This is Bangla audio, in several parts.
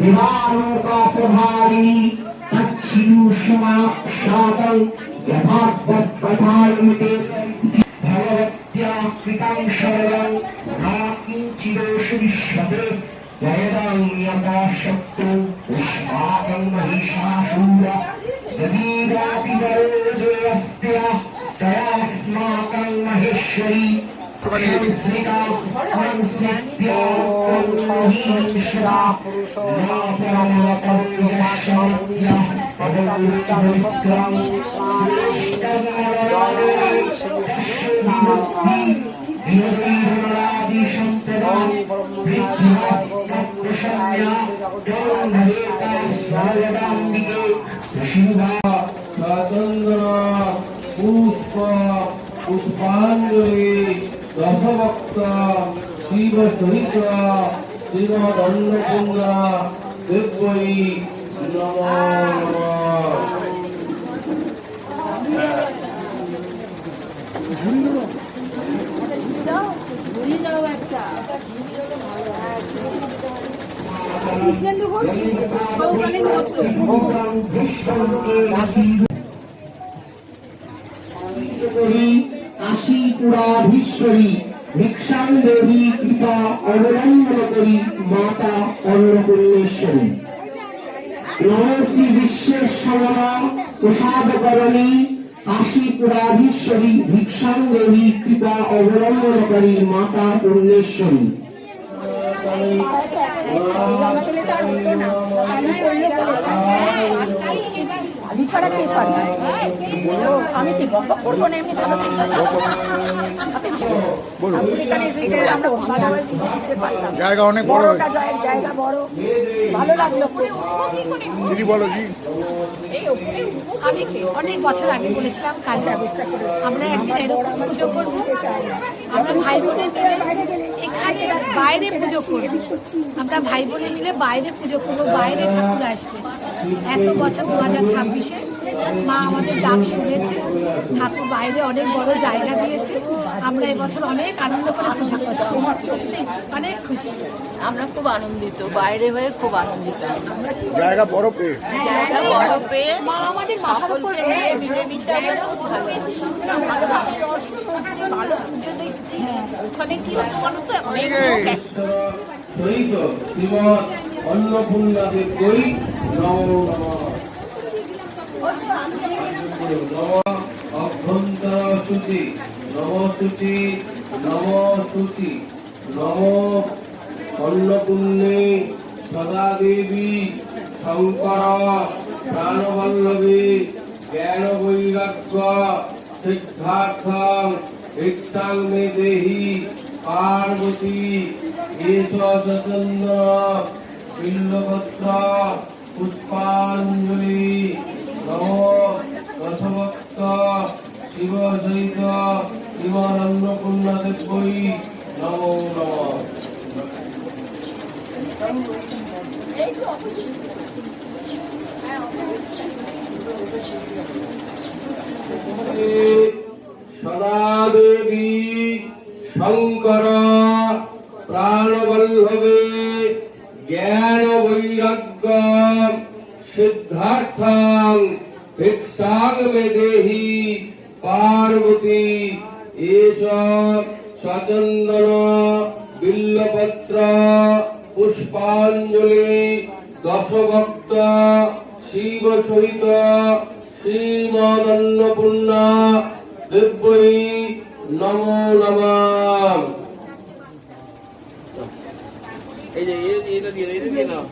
दिवालोकापहारी तच्छियुषमा शातं यथार्थपथायुते भगवत्या कृतं शरणं नाकिञ्चिदोषु विश्वते जयदं यथाशक्तो युष्माकं महिषासुर यदीदापि वरोजयस्त्या तयास्माकं महेश्वरी पुष्पांजलि दशभक्त शिव सहित श्रीमदन्नपूर्णा देवै नमो কৃষ্ণেন্দু ঘোষ সৌগানের মতো কাশীপুরাধীশ্বরী ভিক্ষাং দেবী কৃপা অবলম্বন করি মাতা অন্নপূর্ণেশ্বরী নম শ্রী বিশ্বেশ্বরা প্রসাদকরণী কাশীপুরাধীশ্বরী ভিক্ষাং দেবী কৃপা অবলম্বন করি মাতা পূর্ণেশ্বরী আলি ছাড়া কে পারবে আমি কি বক করবো না এমনি জায়গা অনেক বড়, জায়গা বড়, ভালো লাগলো। দিদি বলো জি। আমি অনেক বছর আগে বলেছিলাম কাল আমরা একদিন এরকম পুজো করবো, আমরা ভাই বোনের এখানে বাইরে পুজো করবো, আমরা ভাই বোনে মিলে বাইরে পুজো করবো, বাইরে ঠাকুর আসবে। এত বছর 2026-এ মা আমাদের ডাক শুনেছে, ঠাকুর বাইরে অনেক বড় জায়গা দিয়েছে। আমরা এবছর অনেক আনন্দ করে পুজো করছি, অনেক খুশি, আমরা খুব আনন্দিত, বাইরে হয়ে খুব আনন্দিত। জায়গা বড় পেয়ে বড় পেয়ে মা আমাদের মাথার উপর মিলেমিশে আমরা খুব ভালো ভালো পুজো দেখছি। ওখানে কি বলো তো অনেক সহিত শ্রীমদ অন্নপূর্ণা দেবৈ নমো নমঃ। অভ্যন্তর শুচি নমস্তুতি নমস্তুতি নমো অন্নপূর্ণে সদা দেবী শঙ্কর প্রাণবল্লভে জ্ঞান বৈরাগ্য সিদ্ধার্থং ভিক্ষাং মে দেহি পার্বতী এষ সচন্দ্র বিল্লপত্র পুষ্পাঞ্জলি নমঃ। দশভক্ত শিব সহিত শ্রীমদন্নপূর্ণা দেবৈ নমো নমঃ। সদা দেবী শঙ্কর প্রাণবল্লভে জ্ঞান বৈরাগ্য সিদ্ধার্থং ভিক্ষাং মে দেহি পার্বতী এষ সচন্দন বিল্লপত্র পুষ্পাঞ্জলি দশভক্ত শিব সহিত শ্রীমদন্নপূর্ণা দেবৈ নমো নমঃ। এই যে এটা দিয়ে নাও।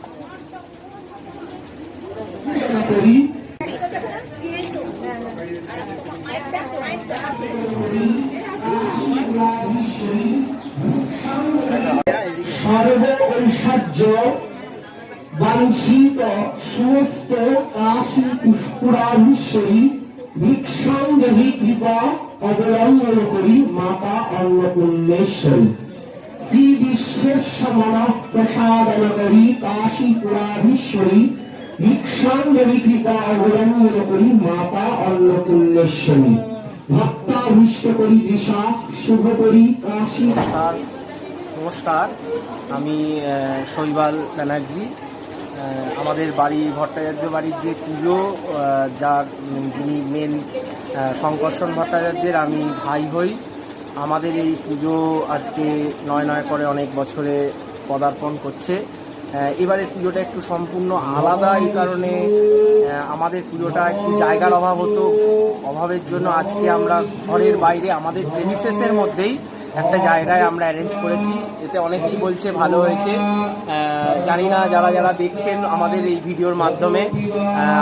সর্ব ঐশ্বর্য বাঞ্ছিত সমস্ত কাশী পুষ্করাধীশ্বরী ভিক্ষাং দেবী কৃপা অবলম্বন করি মাতা অন্নপূর্ণেশ্বরী শ্রী বিশ্বেশ্বর প্রসাদন করি কাশীপুরাধীশ্বরী ভিক্ষাং দেবী কৃপা অবলম্বন করি মাতা অন্নপূর্ণেশ্বরী ভক্তাভীষ্ট করি দিশা শুভ করি কাশী। নমস্কার, আমি শৈবাল ব্যানার্জি, আমাদের বাড়ি ভট্টাচার্য বাড়ির যে পুজো, যার যিনি মেন শঙ্কর্ষণ ভট্টাচার্যের আমি ভাই হই। আমাদের এই পুজো আজকে নয় করে অনেক বছরে পদার্পণ করছে। এবারের পুজোটা একটু সম্পূর্ণ আলাদা, এই কারণে আমাদের পুজোটা একটু জায়গার অভাব হতো। অভাবের জন্য আজকে আমরা ঘরের বাইরে আমাদের প্রেমিসেসের মধ্যেই একটা জায়গায় আমরা অ্যারেঞ্জ করেছি। এতে অনেকেই বলছে ভালো হয়েছে। জানি না যারা যারা দেখছেন আমাদের এই ভিডিওর মাধ্যমে,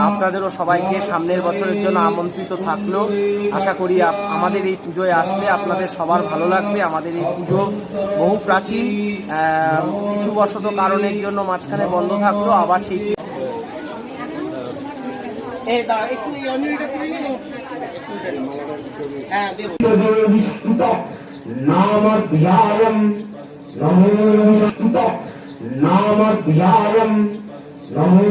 আপনাদেরও সবাইকে সামনের বছরের জন্য আমন্ত্রিত থাকলো। আশা করি আমাদের এই পুজোয় আসলে আপনাদের সবার ভালো লাগবে। আমাদের এই পুজো বহু প্রাচীন, কিছু বশত কারণের জন্য মাঝখানে বন্ধ থাকলো, আবার সেই नामध्यायम् नामध्यायम् नमो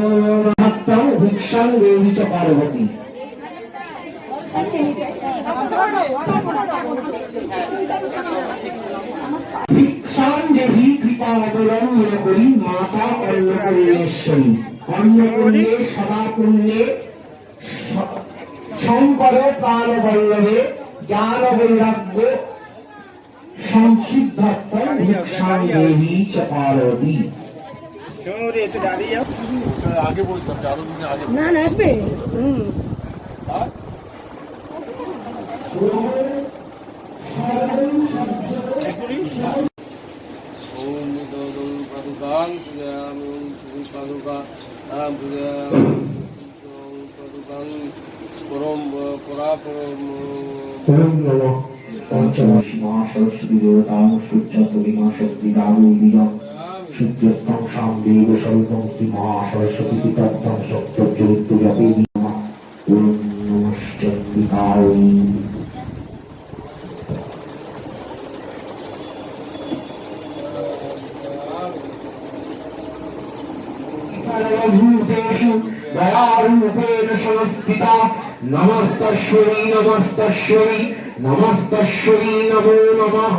नमः भिक्षां देवी च पार्वती। भिक्षां देवी कृपा अवलम्बन करी माता अन्नपूर्णेश्वरी। अन्नपूर्णे सदा पुण्ये शंकर प्राण बल्लभे ज्ञान वैराग्य संसिद्धत्व भिक्षां देवी च पार्वती। আগে বলছিলাম যে আরো দিন আগে না না আসবে ওম দদং পাদুকাং পূজয়ামি ওম শ্রী পাদুকা নাম পূজয়ামি ওম পাদুকাং পরম পরাপরম। ओम नमः पंचदशिमा सरस्वती देवतां सूर्यतलिमा शक्ति दारुलीयं सूर्यत्तं शाम्देव सर्वं सीमा सरस्वती पितत्तं सप्तज्योतिर्यते नमः। ओम नमः चंडिकाय। सर्वभूतेषु दयारूपेण संस्थिता नमस्तस्यै नमस्तस्यै नमस्तस्यै नमो नमः।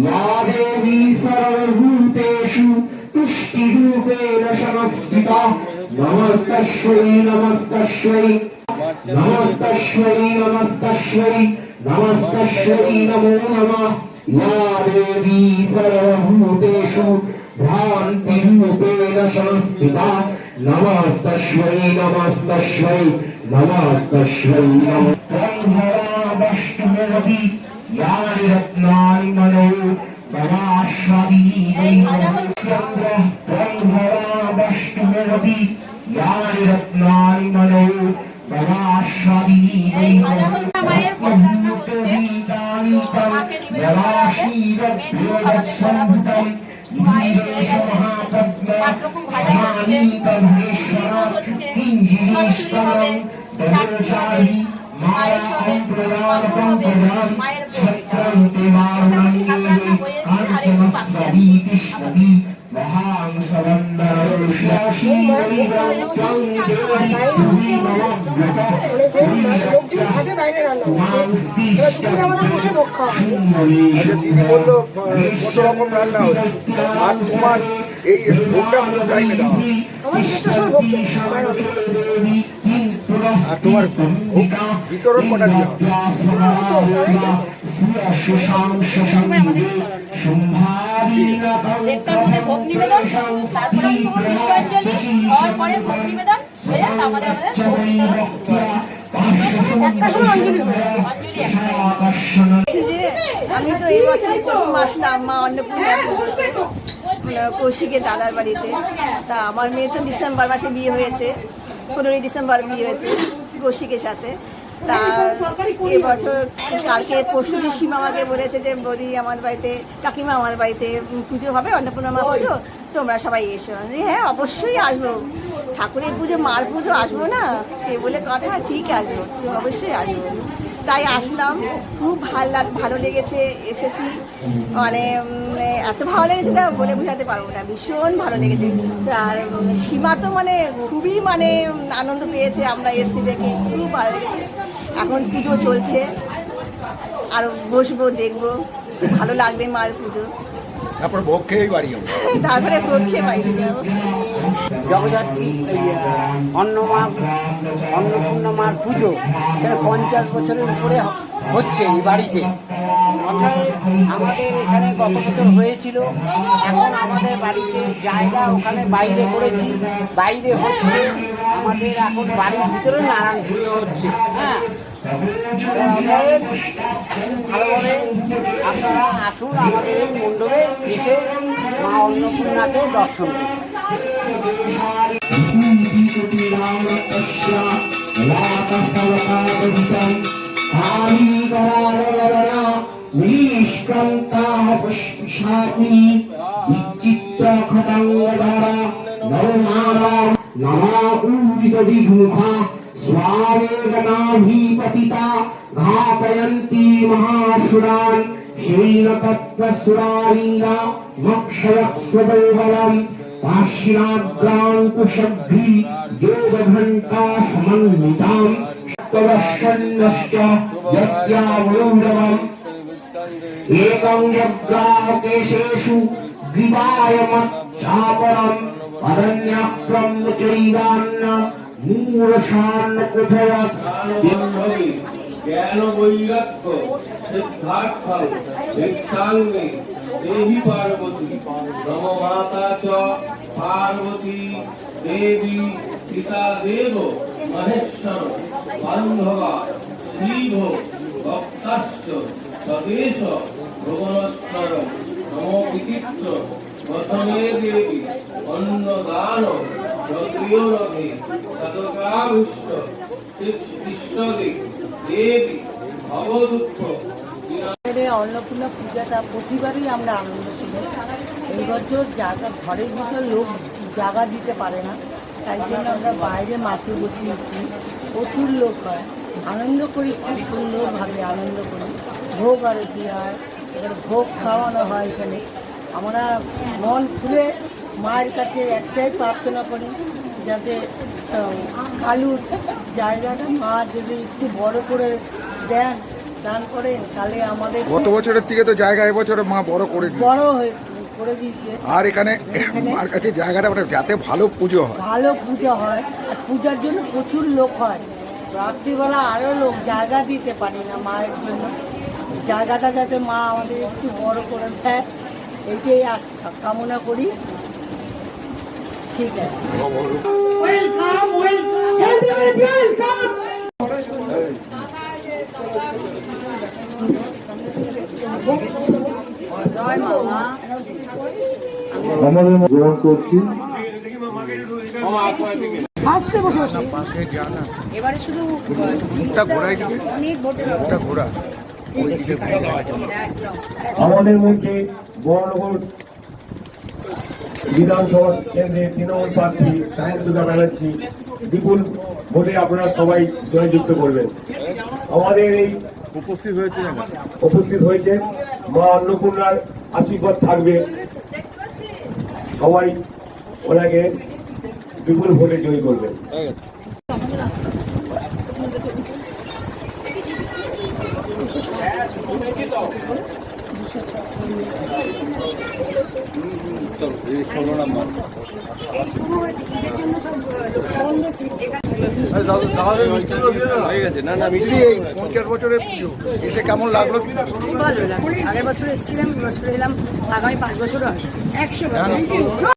या देवी सर्वभूतेषु तुष्टिरूपेण संस्थिता नमस्तस्यै नमस्तस्यै नमस्तस्यै नमस्तस्यै नमस्तस्यै नमो नमः। या देवी सर्वभूतेषु भ्रान्तिरूपेण संस्थिता नमस्तस्यै नमस्तस्यै नमस्तस्यै नमः। ब्रह्मवादष्टमोऽपि यानि रत्नानि मनो तवाश्वती ब्रह्मवादष्टमोऽपि यानि रत्नानि मनो तवाश्वती পাঁচ রকম ভাজা হচ্ছে, চচ্চড়ি হবে, চাটনি হবে, পায়েস হবে, পাঁপড় হবে, মায়ের ভোগ এটা। মোটামুটি হাত রান্না হয়ে এসেছে, আর একটু বাকি আছে। দিদি বললো কত রকম রান্না হচ্ছে, আর তোমার এই ভোগটা কোন টাইমে দেওয়া হয়? আর তোমার ভোগ বিতরণ কটা দিয়ে হয়? দেড়টার মধ্যে ভোগ নিবেদন, তারপরে তোমার পুষ্পাঞ্জলি, হওয়ার পরে ভোগ নিবেদন হয়ে তারপরে আমাদের ভোগ বিতরণ শুরু হয়। একটার সময় অঞ্জলি হয়, অঞ্জলি একটা। আমি তো এই বছর প্রথম আসলাম মা অন্নপূর্ণার পুজোতে কৌশিকের দাদার বাড়িতে। তা আমার মেয়ে তো ডিসেম্বর মাসে বিয়ে হয়েছে, 15ই ডিসেম্বর বিয়ে হয়েছে কৌশিকের সাথে। তা এবছর কালকে পরশুদিন সীমা আমাকে বলেছে যে বৌদি আমার বাড়িতে, কাকিমা আমার বাড়িতে পুজো হবে, অন্নপূর্ণা মা পুজো, তোমরা সবাই এসো। হ্যাঁ অবশ্যই আসবো, ঠাকুরের পুজো মার পুজো আসবো না সে বলে কথা, ঠিক আসবো, অবশ্যই আসবো। তাই আসলাম, খুব ভালো লেগেছে, এসেছি, মানে এত ভালো লেগেছে তা বলে বোঝাতে পারবো না, ভীষণ ভালো লেগেছে। আর সীমা তো মানে খুবই মানে আনন্দ পেয়েছে, আমরা এসছি দেখে খুব ভালো লেগেছে। এখন পুজো চলছে, আর বসবো, দেখবো, খুব ভালো লাগবে মার পুজো। তারপর ভোগ খেয়েই বাড়ি যাবো। তারপরে ভোগ খেয়ে বাড়ি যাবো। জগদ্ধাত্রী এই অন্নপূর্ণা মার পুজো এখানে 50 বছরের উপরে হচ্ছে এই বাড়িতে। অর্থাৎ আমাদের এখানে গত বছর হয়েছিল, এখন আমাদের বাড়িতে জায়গা ওখানে বাইরে করেছি, বাইরে হচ্ছে আমাদের এখন বাড়ির ভিতরে নারায়ণ পুজো হচ্ছে। হ্যাঁ, ভালোভাবে আপনারা আসুন আমাদের এই মণ্ডপে এসে মা অন্নপূর্ণাকে দর্শন করুন। स्वामेकनाभिपतिता घातयन्ती महासुरान् क्षीणतत्त्वसुरारीला मक्षयस्वदौबलम् पार्श्वनाग्राङ्कुशब्धी योगघण्टा समन्विताम् सप्तवर्षण्यश्च यज्ञावलौरवम् एकं यज्ञाकेशेषु ग्रीवायमच्चापरम् पदन्याक्रम्यचैवान्न मूलशान्न कुठयत् জ্ঞান বৈরাগ্য সিদ্ধার্থ দীক্ষাঙ্গে দেহি পার্বতী নম মাতা চ পার্বতী দেবী পিতা দেব মহেশ্বর বান্ধবা শিব ভক্তাশ্চ স্বদেশ ভুবনস্থর নম বিচিত্র বসনে দেবী অন্নদান রথীয় রথে তদকাভীষ্ট কৃষ্ণদে দেবী ভবদুঃখ। অন্নপূর্ণা পূজাটা প্রতিবারই আমরা আনন্দ করি। এই বছর জায়গা ঘরের ভিতর লোক জায়গা দিতে পারে না, তাই জন্য আমরা বাইরে মাকে বসিয়েছি। প্রচুর লোক হয়, আনন্দ করি, খুব সুন্দরভাবে আনন্দ করি। ভোগ আরতি হয়, এবার ভোগ খাওয়ানো হয় এখানে। আমরা মন খুলে মায়ের কাছে একটাই প্রার্থনা করি, যাতে কালুর জায়গাটা মা যদি একটু বড় করে দেন, দান করেন, তাহলে আমাদের গত বছরের থেকে তো জায়গা এবছরে মা বড় করে দিয়েছে, বড় করে দিয়েছে। আর এখানে মার কাছে জায়গাটা মানে যাতে ভালো পুজো হয়, ভালো পূজা হয়। আর পূজার জন্য প্রচুর লোক হয়, রাত্রিবেলা আরও লোক জায়গা দিতে পারি না মায়ের জন্য। জায়গাটা যাতে মা আমাদের একটু বড় করে দেয়, এইটাই আশা কামনা করি। ঠিক আছে। গ্রহণ করছি। এবারে শুধু মুখটা ঘোরাই দিকে, মুখটা ঘোরা। আমাদের মধ্যে বড়নগর বিধানসভা কেন্দ্রের তৃণমূল প্রার্থী সাহেবুদ্দা ব্যানার্জি বিপুল ভোটে আপনারা সবাই জয়যুক্ত করবেন। আমাদের এই উপস্থিত হয়েছে মা অন্নপূর্ণার আশীর্বাদ থাকবে, সবাই ওনাকে বিপুল ভোটে জয়ী করবেন। এই 50 বছরের পুজো এতে কেমন লাগলো? ভালো লাগে। আগের বছর এসেছিলাম, বছর এলাম, আগামী 5 বছরও আসবো। 100